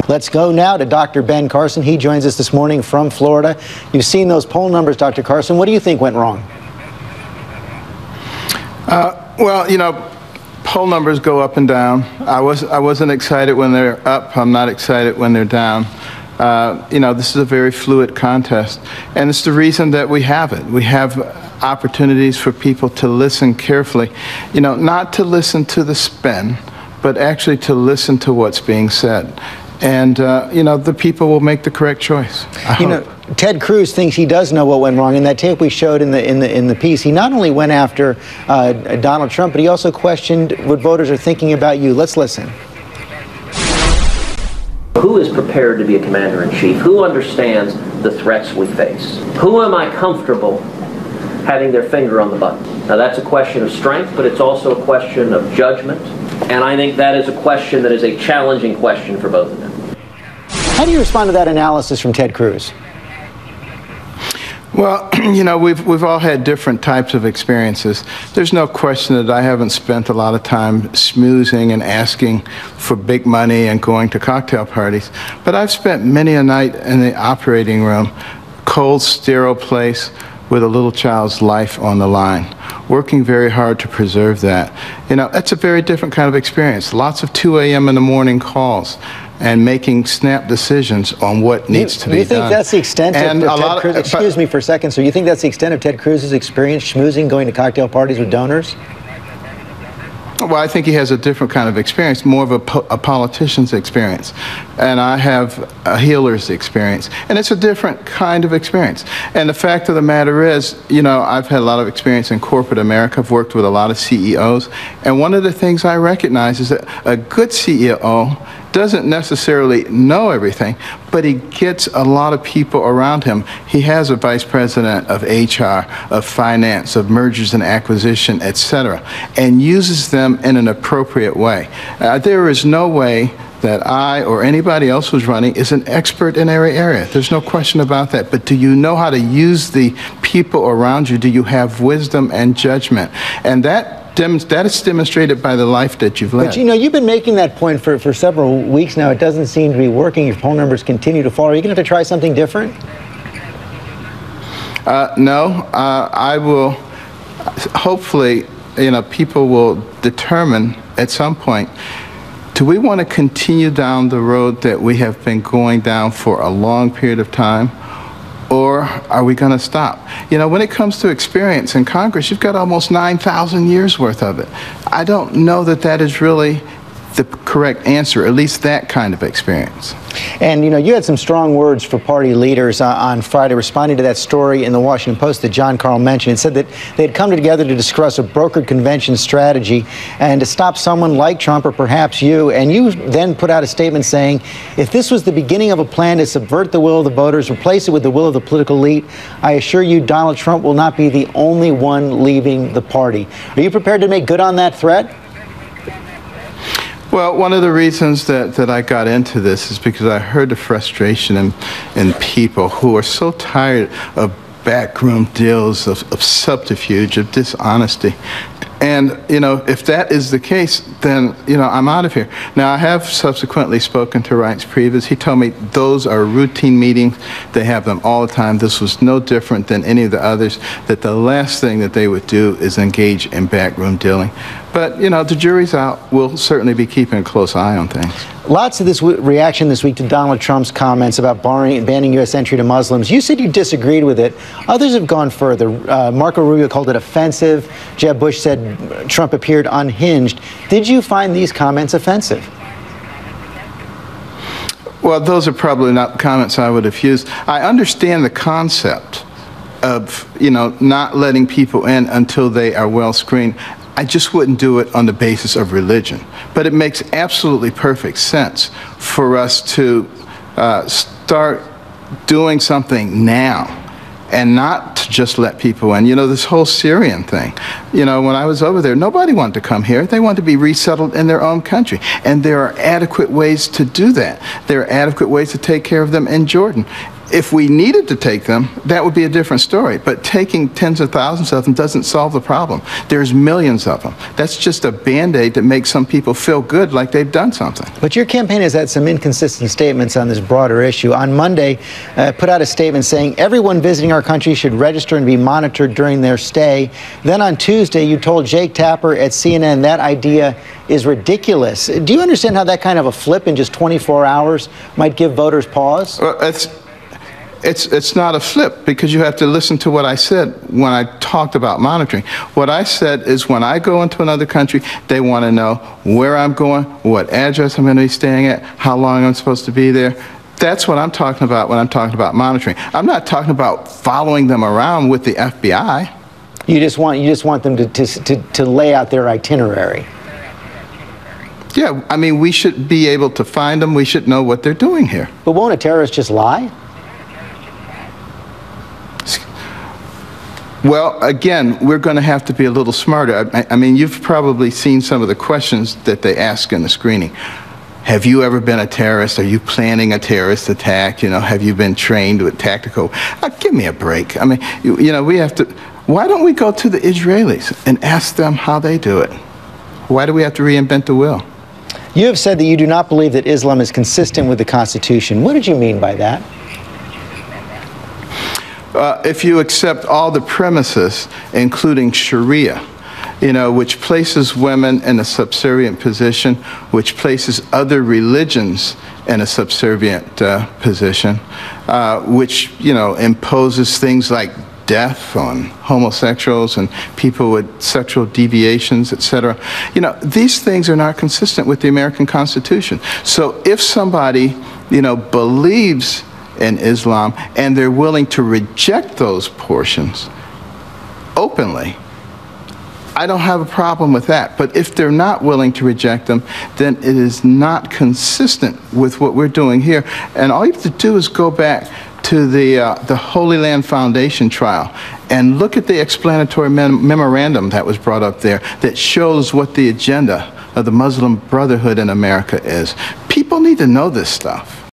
Let's go now to Dr. Ben Carson. He joins us this morning from Florida. You've seen those poll numbers, Dr. Carson. What do you think went wrong? Well, you know, poll numbers go up and down. I wasn't excited when they're up. I'm not excited when they're down. You know, this is a very fluid contest, and it's the reason that we have it. We have opportunities for people to listen carefully, you know, not to listen to the spin, but actually to listen to what's being said. And, you know, the people will make the correct choice. You know, Ted Cruz thinks he does know what went wrong. In that tape we showed in the piece, he not only went after Donald Trump, but he also questioned what voters are thinking about you. Let's listen. Who is prepared to be a commander-in-chief? Who understands the threats we face? Who am I comfortable having their finger on the button? Now, that's a question of strength, but it's also a question of judgment. And I think that is a question that is a challenging question for both of them. How do you respond to that analysis from Ted Cruz? Well, you know, we've all had different types of experiences. There's no question that I haven't spent a lot of time schmoozing and asking for big money and going to cocktail parties. But I've spent many a night in the operating room, cold, sterile place, with a little child's life on the line, working very hard to preserve that. You know, that's a very different kind of experience. Lots of 2 a.m. in the morning calls and making snap decisions on what needs to be done. Do you think that's the extent of Ted Cruz? Excuse me for a second, sir. You think that's the extent of Ted Cruz's experience, schmoozing, going to cocktail parties with donors? Well, I think he has a different kind of experience, more of a politician's experience. And I have a healer's experience. And it's a different kind of experience. And the fact of the matter is, you know, I've had a lot of experience in corporate America. I've worked with a lot of CEOs. And one of the things I recognize is that a good CEO doesn't necessarily know everything, but he gets a lot of people around him. He has a vice president of HR, of finance, of mergers and acquisition, etc., and uses them in an appropriate way. There is no way that I or anybody else who's running is an expert in every area. There's no question about that. But do you know how to use the people around you? Do you have wisdom and judgment? And that is demonstrated by the life that you've led. But, you know, you've been making that point for several weeks now. It doesn't seem to be working. Your poll numbers continue to fall. Are you going to have to try something different? No. I will, hopefully, you know, people will determine at some point, do we want to continue down the road that we have been going down for a long period of time? Or are we going to stop? You know, when it comes to experience in Congress, you've got almost 9,000 years worth of it. I don't know that that is really the correct answer, at least that kind of experience. And, you know, you had some strong words for party leaders on Friday, responding to that story in the Washington Post that John Carl mentioned. It said that they had come together to discuss a brokered convention strategy and to stop someone like Trump or perhaps you. And you then put out a statement saying, if this was the beginning of a plan to subvert the will of the voters, replace it with the will of the political elite, I assure you Donald Trump will not be the only one leaving the party. Are you prepared to make good on that threat? Well, one of the reasons that I got into this is because I heard the frustration in people who are so tired of backroom deals, of subterfuge, of dishonesty. And, you know, if that is the case, then, you know, I'm out of here. Now, I have subsequently spoken to Reince Priebus. He told me those are routine meetings. They have them all the time. This was no different than any of the others, that the last thing that they would do is engage in backroom dealing. But, you know, the jury's out. We'll certainly be keeping a close eye on things. Lots of this reaction this week to Donald Trump's comments about banning U.S. entry to Muslims. You said you disagreed with it. Others have gone further. Marco Rubio called it offensive. Jeb Bush said Trump appeared unhinged. Did you find these comments offensive? Well, those are probably not comments I would have used. I understand the concept of, you know, not letting people in until they are well screened. I just wouldn't do it on the basis of religion. But it makes absolutely perfect sense for us to start doing something now and not to just let people in. You know, this whole Syrian thing, you know, when I was over there, nobody wanted to come here. They wanted to be resettled in their own country. And there are adequate ways to do that. There are adequate ways to take care of them in Jordan. If we needed to take them, that would be a different story. But taking tens of thousands of them doesn't solve the problem. There's millions of them. That's just a Band-Aid that makes some people feel good like they've done something. But your campaign has had some inconsistent statements on this broader issue. On Monday, put out a statement saying everyone visiting our country should register and be monitored during their stay. Then on Tuesday, you told Jake Tapper at CNN that idea is ridiculous. Do you understand how that kind of a flip in just 24 hours might give voters pause? Well, it's not a flip, because you have to listen to what I said when I talked about monitoring. What I said is when I go into another country, they want to know where I'm going, what address I'm going to be staying at, how long I'm supposed to be there. That's what I'm talking about when I'm talking about monitoring. I'm not talking about following them around with the FBI. You just want them to lay out their itinerary. Yeah, I mean, we should be able to find them. We should know what they're doing here. But won't a terrorist just lie? Well, again, we're going to have to be a little smarter. I mean, you've probably seen some of the questions that they ask in the screening. Have you ever been a terrorist? Are you planning a terrorist attack? You know, have you been trained with tactical? Give me a break. I mean, you know, we have to. Why don't we go to the Israelis and ask them how they do it? Why do we have to reinvent the wheel? You have said that you do not believe that Islam is consistent with the Constitution. What did you mean by that? If you accept all the premises, including Sharia, you know, which places women in a subservient position, which places other religions in a subservient position, which, you know, imposes things like death on homosexuals and people with sexual deviations, etc. You know, these things are not consistent with the American Constitution. So if somebody, you know, believes in Islam and they're willing to reject those portions openly, I don't have a problem with that. But if they're not willing to reject them, then it is not consistent with what we're doing here. And all you have to do is go back to the Holy Land Foundation trial and look at the explanatory memorandum that was brought up there that shows what the agenda of the Muslim Brotherhood in America is. People need to know this stuff.